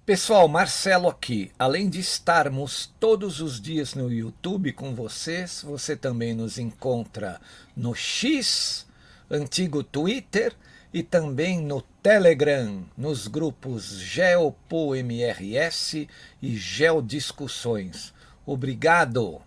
Pessoal, Marcelo aqui. Além de estarmos todos os dias no YouTube com vocês, você também nos encontra no X, antigo Twitter, e também no Telegram, nos grupos GeopoMRS e Geodiscussões. Obrigado!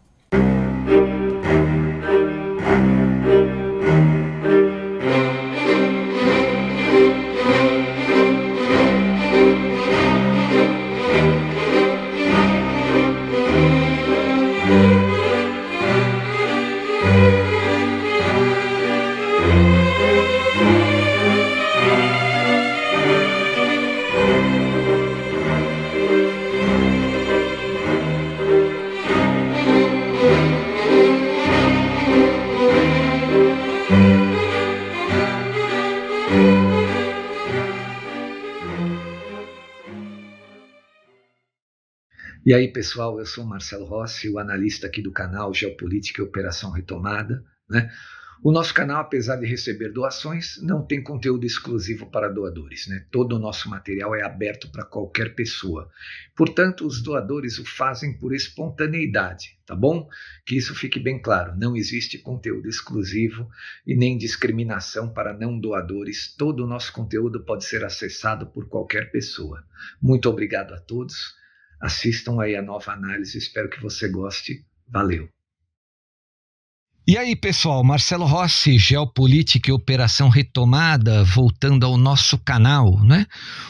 E aí, pessoal, eu sou o Marcelo Rossi, o analista aqui do canal Geopolítica e Operação Retomada, né? O nosso canal, apesar de receber doações, não tem conteúdo exclusivo para doadores, né? Todo o nosso material é aberto para qualquer pessoa. Portanto, os doadores o fazem por espontaneidade, tá bom? Que isso fique bem claro, não existe conteúdo exclusivo e nem discriminação para não doadores. Todo o nosso conteúdo pode ser acessado por qualquer pessoa. Muito obrigado a todos. Assistam aí a nova análise, espero que você goste. Valeu! E aí, pessoal, Marcelo Rossi, Geopolítica e Operação Retomada, voltando ao nosso canal, né?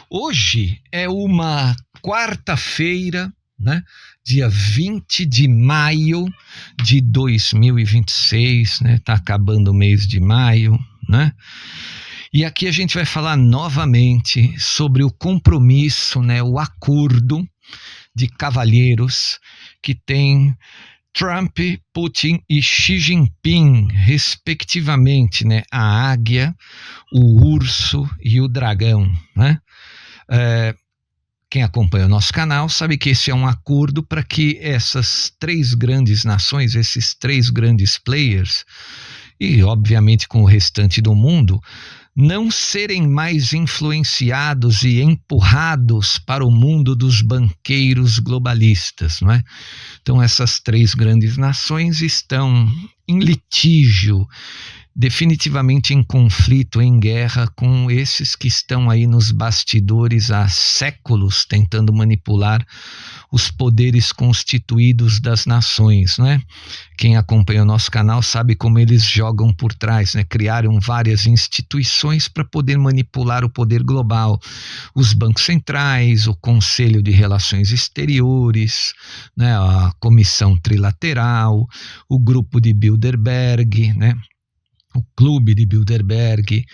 Hoje é uma quarta-feira, né? Dia 20 de maio de 2026, né? Tá acabando o mês de maio, né? E aqui a gente vai falar novamente sobre o compromisso, né? O acordo de cavalheiros que tem Trump, Putin e Xi Jinping, respectivamente, né? A águia, o urso e o dragão, né? Quem acompanha o nosso canal sabe que esse é um acordo para que essas três grandes nações, esses três grandes players, e obviamente com o restante do mundo, não serem mais influenciados e empurrados para o mundo dos banqueiros globalistas, não é? Então essas três grandes nações estão em litígio, definitivamente em conflito, em guerra com esses que estão aí nos bastidores há séculos tentando manipular os poderes constituídos das nações, né? Quem acompanha o nosso canal sabe como eles jogam por trás, né? Criaram várias instituições para poder manipular o poder global. Os bancos centrais, o Conselho de Relações Exteriores, né? A Comissão Trilateral, o Grupo de Bilderberg, né? O Clube de Bilderberg,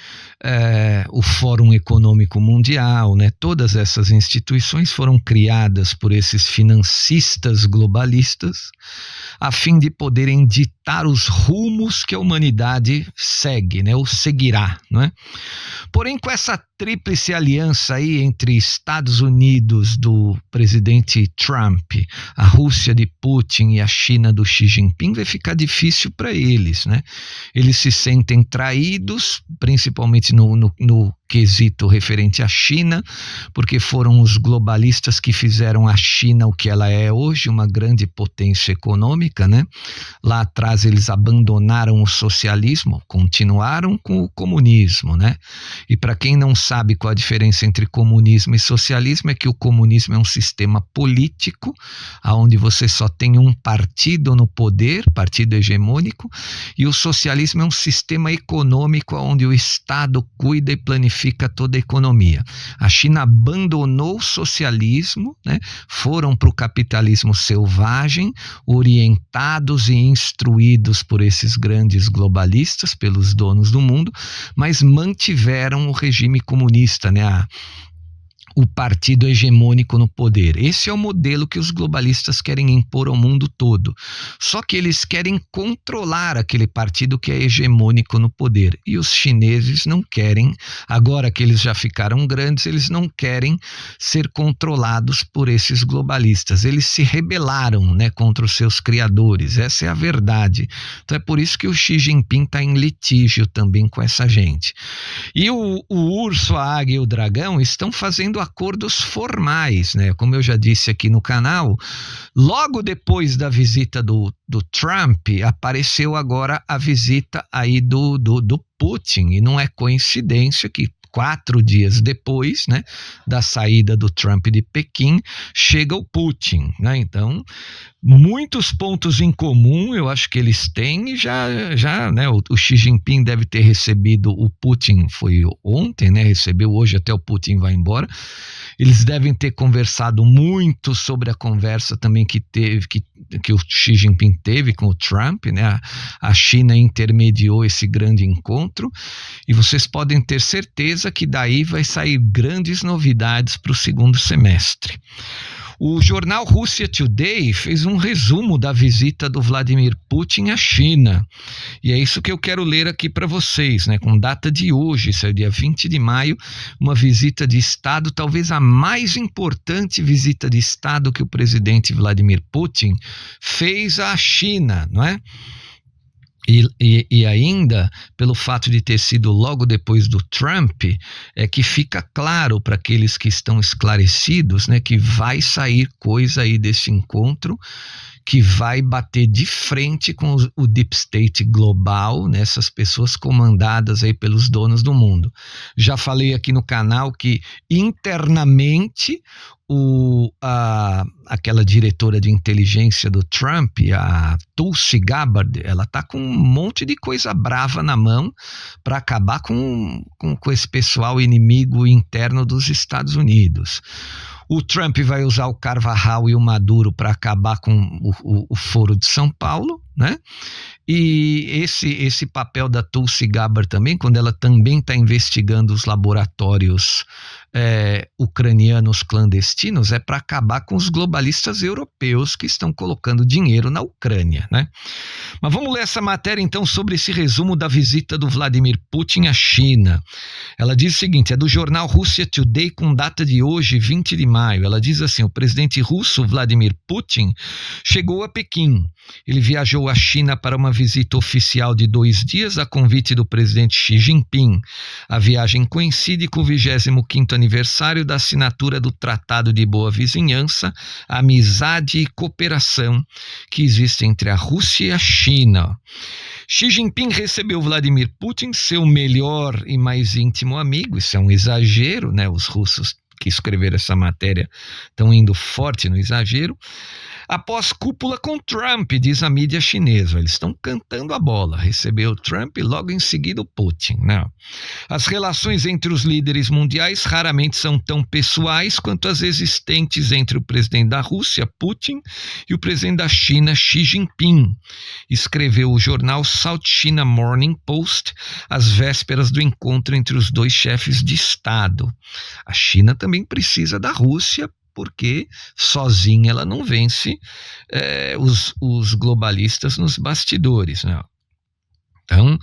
o Fórum Econômico Mundial, né? Todas essas instituições foram criadas por esses financistas globalistas a fim de poderem ditar os rumos que a humanidade segue, né? Ou seguirá, não é? Porém, com essa tríplice aliança aí entre Estados Unidos do presidente Trump, a Rússia de Putin e a China do Xi Jinping, vai ficar difícil para eles, né? Eles se sentem traídos, principalmente no quesito referente à China, porque foram os globalistas que fizeram a China o que ela é hoje, uma grande potência econômica, né? Lá atrás eles abandonaram o socialismo, continuaram com o comunismo, né? E para quem não sabe qual a diferença entre comunismo e socialismo, é que o comunismo é um sistema político, onde você só tem um partido no poder, partido hegemônico, e o socialismo é um sistema econômico onde o Estado cuida e planifica toda a economia. A China abandonou o socialismo, né? Foram para o capitalismo selvagem, orientados e instruídos por esses grandes globalistas, pelos donos do mundo, mas mantiveram o regime comunista, né? O partido hegemônico no poder. Esse é o modelo que os globalistas querem impor ao mundo todo. Só que eles querem controlar aquele partido que é hegemônico no poder. E os chineses não querem, agora que eles já ficaram grandes, eles não querem ser controlados por esses globalistas. Eles se rebelaram, né, contra os seus criadores. Essa é a verdade. Então é por isso que o Xi Jinping está em litígio também com essa gente. E o urso, a águia e o dragão estão fazendo acordos formais, né? Como eu já disse aqui no canal, logo depois da visita do Trump, apareceu agora a visita aí do Putin, e não é coincidência que 4 dias depois, né, da saída do Trump de Pequim, chega o Putin, né? Então, muitos pontos em comum eu acho que eles têm, e já né, o Xi Jinping deve ter recebido o Putin, foi ontem, né, recebeu hoje, até o Putin vai embora. Eles devem ter conversado muito sobre a conversa também que o Xi Jinping teve com o Trump, né? A China intermediou esse grande encontro, e vocês podem ter certeza que daí vai sair grandes novidades para o segundo semestre. O jornal Russia Today fez um resumo da visita do Vladimir Putin à China. E é isso que eu quero ler aqui para vocês, né? Com data de hoje, isso é dia 20 de maio, uma visita de Estado, talvez a mais importante visita de Estado que o presidente Vladimir Putin fez à China, não é? E ainda, pelo fato de ter sido logo depois do Trump, é que fica claro para aqueles que estão esclarecidos, né, que vai sair coisa aí desse encontro que vai bater de frente com o Deep State global, né, essas pessoas comandadas aí pelos donos do mundo. Já falei aqui no canal que internamente aquela diretora de inteligência do Trump, a Tulsi Gabbard, ela tá com um monte de coisa brava na mão para acabar com esse pessoal inimigo interno dos Estados Unidos. O Trump vai usar o Carvajal e o Maduro para acabar com o Foro de São Paulo, né? E esse papel da Tulsi Gabbard também, quando ela também está investigando os laboratórios ucranianos clandestinos, é para acabar com os globalistas europeus que estão colocando dinheiro na Ucrânia, né? Mas vamos ler essa matéria então sobre esse resumo da visita do Vladimir Putin à China. Ela diz o seguinte, é do jornal Russia Today com data de hoje, 20 de maio. Ela diz assim, o presidente russo Vladimir Putin chegou a Pequim. Ele viajou à China para uma visita oficial de 2 dias a convite do presidente Xi Jinping. A viagem coincide com o 25º aniversário da assinatura do Tratado de Boa Vizinhança, Amizade e Cooperação que existe entre a Rússia e a China. Xi Jinping recebeu Vladimir Putin, seu melhor e mais íntimo amigo. Isso é um exagero, né? Os russos que escreveram essa matéria estão indo forte no exagero. Após cúpula com Trump, diz a mídia chinesa. Eles estão cantando a bola. Recebeu o Trump e logo em seguida o Putin. Não. As relações entre os líderes mundiais raramente são tão pessoais quanto as existentes entre o presidente da Rússia, Putin, e o presidente da China, Xi Jinping. Escreveu o jornal South China Morning Post às vésperas do encontro entre os dois chefes de Estado. A China também precisa da Rússia, porque sozinha ela não vence os globalistas nos bastidores, né? Então, o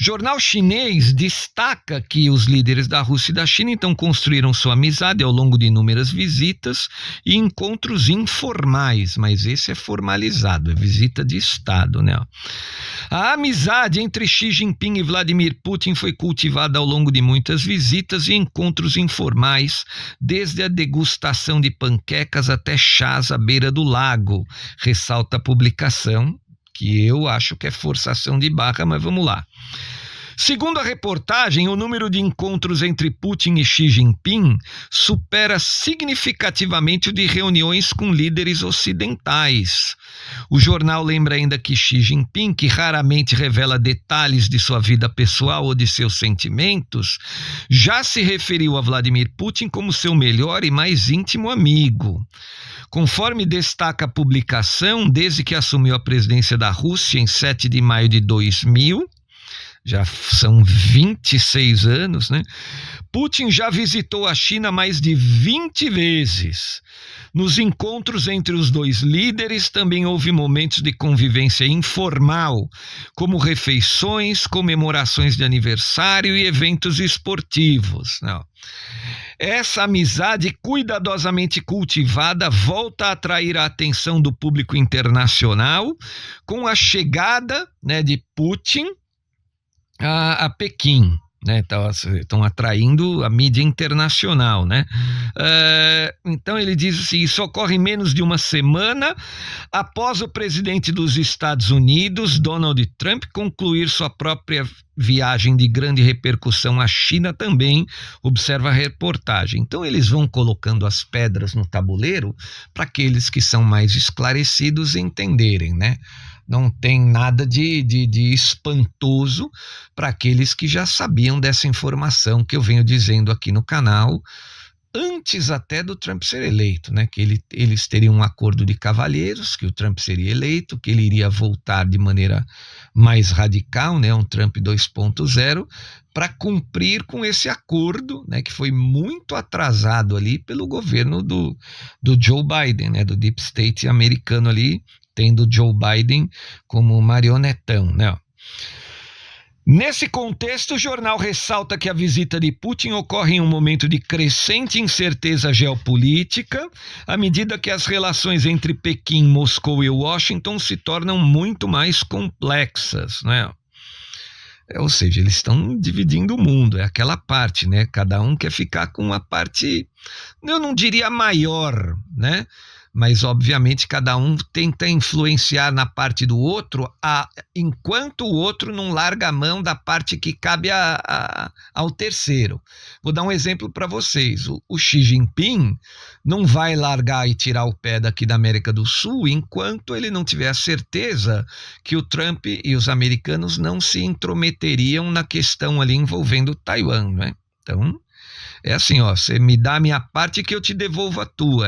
jornal chinês destaca que os líderes da Rússia e da China então construíram sua amizade ao longo de inúmeras visitas e encontros informais, mas esse é formalizado, é visita de Estado, né? A amizade entre Xi Jinping e Vladimir Putin foi cultivada ao longo de muitas visitas e encontros informais, desde a degustação de panquecas até chás à beira do lago, ressalta a publicação, que eu acho que é forçação de barra, mas vamos lá. Segundo a reportagem, o número de encontros entre Putin e Xi Jinping supera significativamente o de reuniões com líderes ocidentais. O jornal lembra ainda que Xi Jinping, que raramente revela detalhes de sua vida pessoal ou de seus sentimentos, já se referiu a Vladimir Putin como seu melhor e mais íntimo amigo. Conforme destaca a publicação, desde que assumiu a presidência da Rússia em 7 de maio de 2000, já são 26 anos, né? Putin já visitou a China mais de 20 vezes. Nos encontros entre os dois líderes também houve momentos de convivência informal, como refeições, comemorações de aniversário e eventos esportivos. Não. Essa amizade cuidadosamente cultivada volta a atrair a atenção do público internacional com a chegada, né, de Putin a Pequim. né? Estão atraindo a mídia internacional, né? Então ele diz assim: isso ocorre menos de uma semana após o presidente dos Estados Unidos, Donald Trump, concluir sua própria viagem de grande repercussão à China também, observa a reportagem. Então eles vão colocando as pedras no tabuleiro para aqueles que são mais esclarecidos entenderem, né? Não tem nada de espantoso para aqueles que já sabiam dessa informação que eu venho dizendo aqui no canal, antes até do Trump ser eleito, né? Que eles teriam um acordo de cavalheiros, que o Trump seria eleito, que ele iria voltar de maneira mais radical, né? Um Trump 2.0, para cumprir com esse acordo, né? Que foi muito atrasado ali pelo governo do Joe Biden, né? Do Deep State americano ali, tendo Joe Biden como marionetão, né? Nesse contexto, o jornal ressalta que a visita de Putin ocorre em um momento de crescente incerteza geopolítica, à medida que as relações entre Pequim, Moscou e Washington se tornam muito mais complexas, né? Ou seja, eles estão dividindo o mundo, é aquela parte, né? Cada um quer ficar com uma parte, eu não diria maior, né? Mas, obviamente, cada um tenta influenciar na parte do outro, enquanto o outro não larga a mão da parte que cabe ao terceiro. Vou dar um exemplo para vocês. O Xi Jinping não vai largar e tirar o pé daqui da América do Sul enquanto ele não tiver a certeza que o Trump e os americanos não se intrometeriam na questão ali envolvendo Taiwan, né? Então, é assim, ó, você me dá a minha parte que eu te devolvo a tua.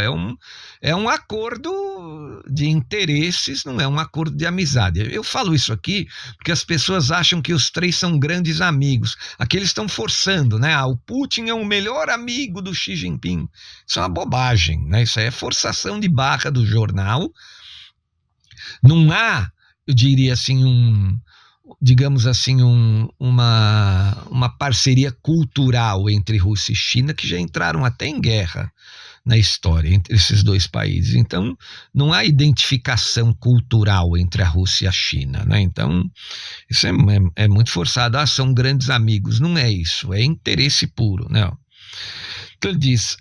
É um acordo de interesses, não é um acordo de amizade. Eu falo isso aqui porque as pessoas acham que os três são grandes amigos. Aqui eles estão forçando, né? O Putin é o melhor amigo do Xi Jinping. Isso é uma bobagem, né? Isso aí é forçação de barra do jornal. Não há, eu diria assim, digamos assim, uma parceria cultural entre Rússia e China, que já entraram até em guerra na história entre esses dois países. Então, não há identificação cultural entre a Rússia e a China, né? Então, isso é muito forçado. São grandes amigos. Não é isso, é interesse puro, né? Então, ele diz...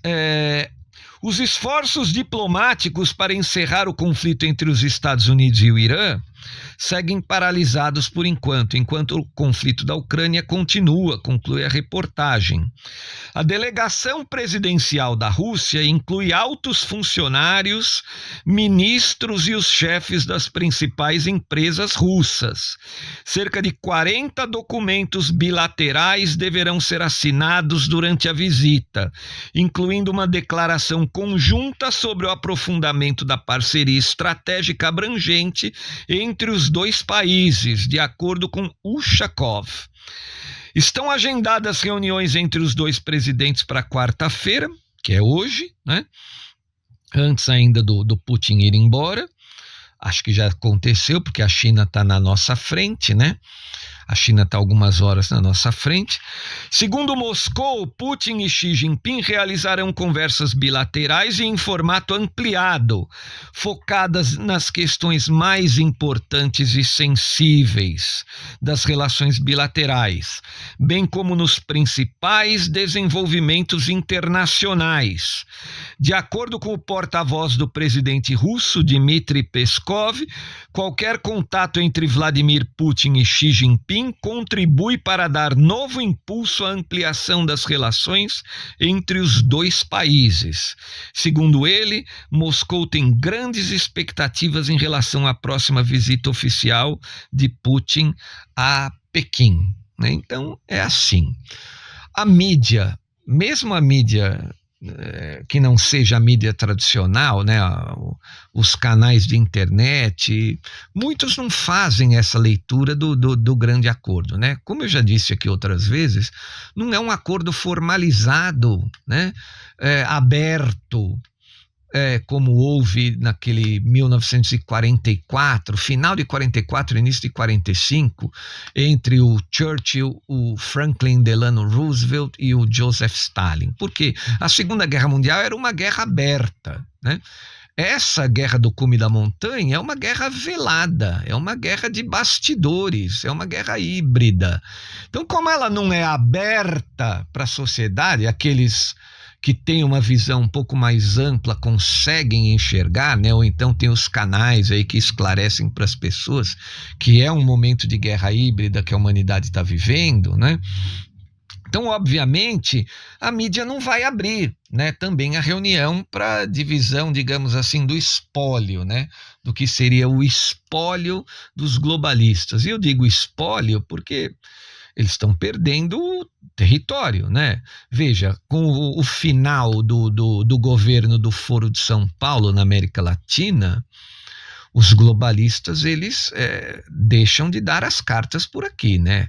os esforços diplomáticos para encerrar o conflito entre os Estados Unidos e o Irã seguem paralisados por enquanto o conflito da Ucrânia continua, conclui a reportagem. A delegação presidencial da Rússia inclui altos funcionários, ministros e os chefes das principais empresas russas. Cerca de 40 documentos bilaterais deverão ser assinados durante a visita, incluindo uma declaração conjunta sobre o aprofundamento da parceria estratégica abrangente entre os dois países, de acordo com Ushakov. Estão agendadas reuniões entre os dois presidentes para quarta-feira, que é hoje, né? Antes ainda do Putin ir embora. Acho que já aconteceu, porque a China está na nossa frente, né? A China está algumas horas na nossa frente. Segundo Moscou, Putin e Xi Jinping realizarão conversas bilaterais e em formato ampliado, focadas nas questões mais importantes e sensíveis das relações bilaterais, bem como nos principais desenvolvimentos internacionais. De acordo com o porta-voz do presidente russo, Dmitry Peskov, qualquer contato entre Vladimir Putin e Xi Jinping contribui para dar novo impulso à ampliação das relações entre os dois países. Segundo ele, Moscou tem grandes expectativas em relação à próxima visita oficial de Putin a Pequim, né? Então, é assim. A mídia, mesmo a mídia que não seja a mídia tradicional, né, os canais de internet, muitos não fazem essa leitura do grande acordo, né? Como eu já disse aqui outras vezes, não é um acordo formalizado, né, aberto, como houve naquele 1944, final de 44, início de 45, entre o Churchill, o Franklin Delano Roosevelt e o Joseph Stalin. Porque a Segunda Guerra Mundial era uma guerra aberta, né? essa guerra do cume da montanha é uma guerra velada, é uma guerra de bastidores, é uma guerra híbrida. Então, como ela não é aberta para a sociedade, aqueles que têm uma visão um pouco mais ampla conseguem enxergar, né? Ou então tem os canais aí que esclarecem para as pessoas que é um momento de guerra híbrida que a humanidade está vivendo, né? Então, obviamente, a mídia não vai abrir, né, também a reunião para divisão, digamos assim, do espólio, né, do que seria o espólio dos globalistas. E eu digo espólio porque eles estão perdendo território, né? Veja, com o final do governo do Foro de São Paulo na América Latina, os globalistas, eles deixam de dar as cartas por aqui, né?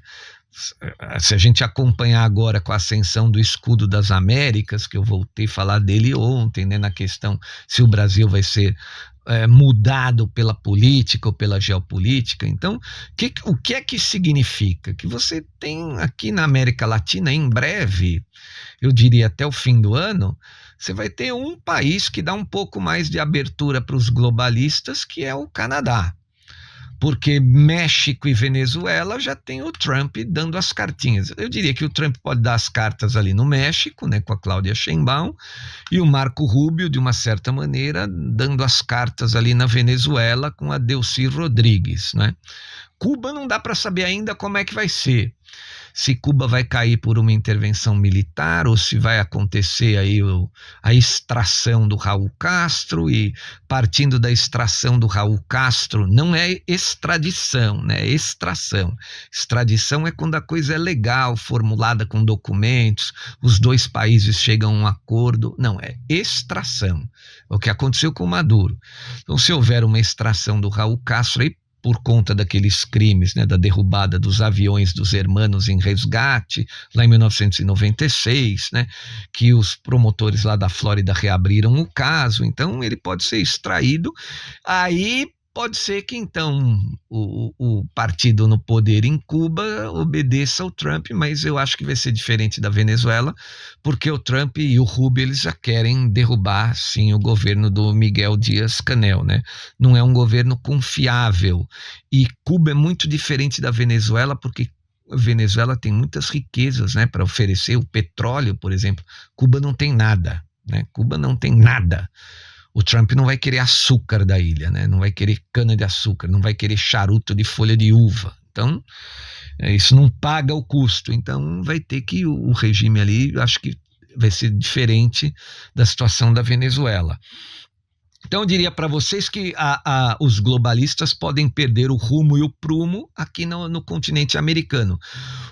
Se a gente acompanhar agora com a ascensão do escudo das Américas, que eu voltei a falar dele ontem, né, na questão se o Brasil vai ser mudado pela política ou pela geopolítica. Então, o que é que significa? Que você tem aqui na América Latina, em breve, eu diria até o fim do ano, você vai ter um país que dá um pouco mais de abertura para os globalistas, que é o Canadá. Porque México e Venezuela já tem o Trump dando as cartinhas. Eu diria que o Trump pode dar as cartas ali no México, né, com a Cláudia Sheinbaum, e o Marco Rubio, de uma certa maneira, dando as cartas ali na Venezuela com a Delcy Rodrigues, né? Cuba não dá para saber ainda como é que vai ser. Se Cuba vai cair por uma intervenção militar ou se vai acontecer aí a extração do Raul Castro, e partindo da extração do Raul Castro, não é extradição, né? É extração. Extradição é quando a coisa é legal, formulada com documentos, os dois países chegam a um acordo. Não, é extração. É o que aconteceu com o Maduro. Então, se houver uma extração do Raul Castro aí, por conta daqueles crimes, né, da derrubada dos aviões dos Hermanos em Resgate, lá em 1996, né, que os promotores lá da Flórida reabriram o caso, então ele pode ser extraído, aí pode ser que então o partido no poder em Cuba obedeça ao Trump, mas eu acho que vai ser diferente da Venezuela, porque o Trump e o Rubio, eles já querem derrubar, sim, o governo do Miguel Díaz-Canel, né? Não é um governo confiável. E Cuba é muito diferente da Venezuela, porque a Venezuela tem muitas riquezas, né, para oferecer. O petróleo, por exemplo, Cuba não tem nada, né? Cuba não tem nada. O Trump não vai querer açúcar da ilha, né? Não vai querer cana de açúcar, não vai querer charuto de folha de uva. Então, isso não paga o custo. Então, vai ter que o regime ali, acho que vai ser diferente da situação da Venezuela. Então, eu diria para vocês que os globalistas podem perder o rumo e o prumo aqui no continente americano.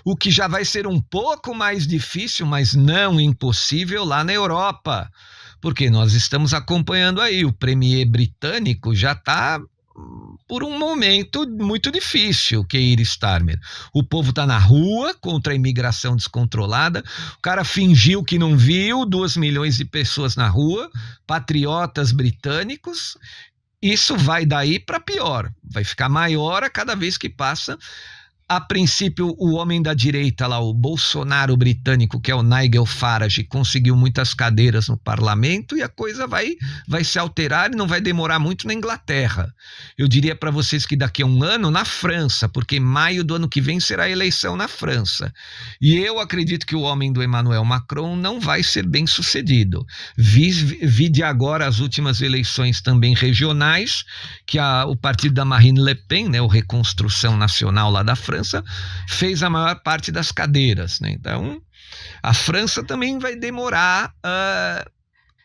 O que já vai ser um pouco mais difícil, mas não impossível, lá na Europa. Porque nós estamos acompanhando aí, o premier britânico já está por um momento muito difícil, Keir Starmer. O povo está na rua contra a imigração descontrolada, o cara fingiu que não viu, 2 milhões de pessoas na rua, patriotas britânicos. Isso vai daí para pior, vai ficar maior a cada vez que passa. A princípio, o homem da direita lá, o Bolsonaro britânico, que é o Nigel Farage, conseguiu muitas cadeiras no parlamento, e a coisa vai se alterar e não vai demorar muito na Inglaterra. Eu diria para vocês que daqui a um ano na França, porque em maio do ano que vem será a eleição na França. E eu acredito que o homem do Emmanuel Macron não vai ser bem sucedido. Vi de agora as últimas eleições também regionais, que o partido da Marine Le Pen, né, o Reconstrução Nacional lá da França, fez a maior parte das cadeiras, né? Então, a França também vai demorar,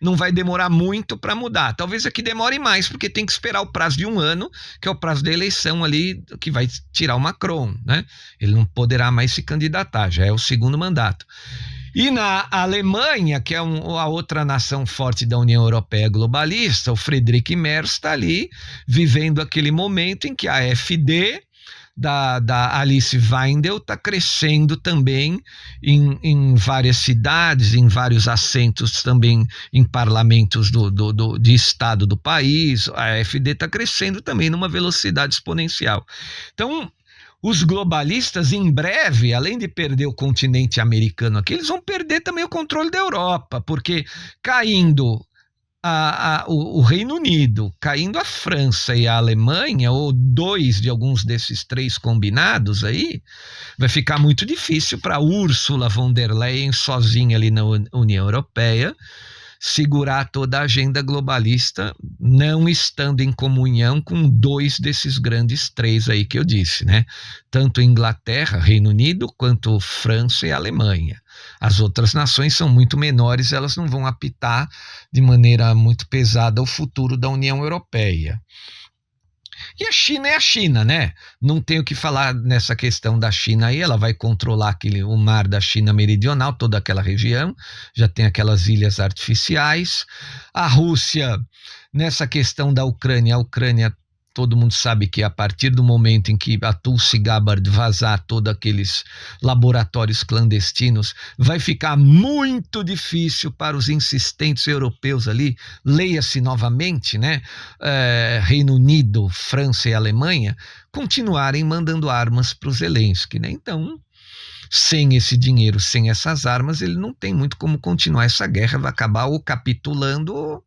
não vai demorar muito para mudar. Talvez aqui demore mais, porque tem que esperar o prazo de um ano, que é o prazo da eleição ali, que vai tirar o Macron, né? Ele não poderá mais se candidatar, já é o segundo mandato. E na Alemanha, que é a outra nação forte da União Europeia globalista, o Friedrich Merz está ali vivendo aquele momento em que a AfD da Alice Weidel está crescendo também em várias cidades, em vários assentos também em parlamentos de estado do país. A AfD está crescendo também numa velocidade exponencial. Então, os globalistas, em breve, além de perder o continente americano aqui, eles vão perder também o controle da Europa, porque caindo o Reino Unido caindo a França e a Alemanha, ou dois de alguns desses três combinados aí, vai ficar muito difícil para Ursula von der Leyen, sozinha ali na União Europeia, segurar toda a agenda globalista, não estando em comunhão com dois desses grandes três aí que eu disse, né? Tanto Inglaterra, Reino Unido, quanto França e Alemanha. As outras nações são muito menores, elas não vão apitar de maneira muito pesada o futuro da União Europeia. E a China é a China, né? Não tenho o que falar nessa questão da China aí, ela vai controlar o mar da China Meridional, toda aquela região, já tem aquelas ilhas artificiais. A Rússia, nessa questão da Ucrânia, a Ucrânia, todo mundo sabe que a partir do momento em que a Tulsi Gabbard vazar todos aqueles laboratórios clandestinos, vai ficar muito difícil para os insistentes europeus ali, leia-se novamente, né? Reino Unido, França e Alemanha, continuarem mandando armas para o Zelensky, né? Então, sem esse dinheiro, sem essas armas, ele não tem muito como continuar essa guerra, vai acabar ou capitulando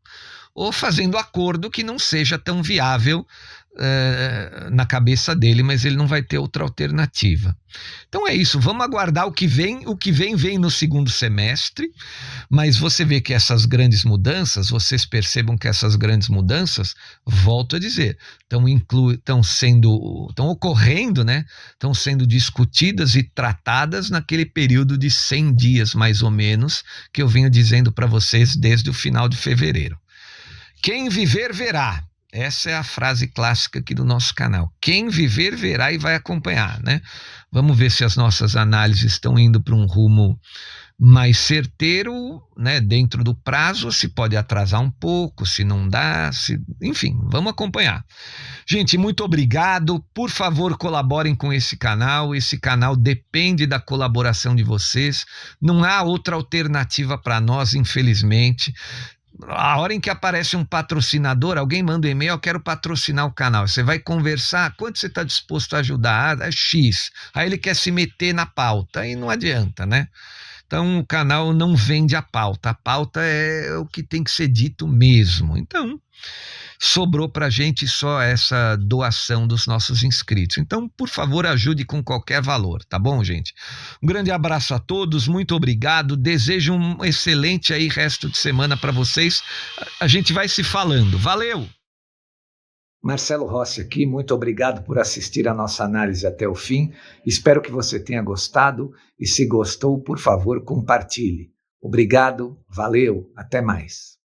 ou fazendo acordo que não seja tão viável na cabeça dele, mas ele não vai ter outra alternativa. Então é isso, vamos aguardar o que vem vem no segundo semestre, mas você vê que essas grandes mudanças, vocês percebam que essas grandes mudanças, volto a dizer, estão ocorrendo, né? Estão sendo discutidas e tratadas naquele período de 100 dias, mais ou menos, que eu venho dizendo para vocês desde o final de fevereiro. Quem viver, verá. Essa é a frase clássica aqui do nosso canal. Quem viver, verá e vai acompanhar, né? Vamos ver se as nossas análises estão indo para um rumo mais certeiro, né? Dentro do prazo, se pode atrasar um pouco, se não dá, enfim, vamos acompanhar. Gente, muito obrigado. Por favor, colaborem com esse canal. Esse canal depende da colaboração de vocês. Não há outra alternativa para nós, infelizmente. A hora em que aparece um patrocinador, alguém manda um e-mail, eu quero patrocinar o canal. Você vai conversar, quanto você está disposto a ajudar? É X. Aí ele quer se meter na pauta, aí não adianta, né? Então o canal não vende a pauta é o que tem que ser dito mesmo. Então, sobrou para a gente só essa doação dos nossos inscritos. Então, por favor, ajude com qualquer valor, tá bom, gente? Um grande abraço a todos, muito obrigado, desejo um excelente aí resto de semana para vocês. A gente vai se falando. Valeu! Marcelo Rossi aqui, muito obrigado por assistir a nossa análise até o fim. Espero que você tenha gostado e se gostou, por favor, compartilhe. Obrigado, valeu, até mais.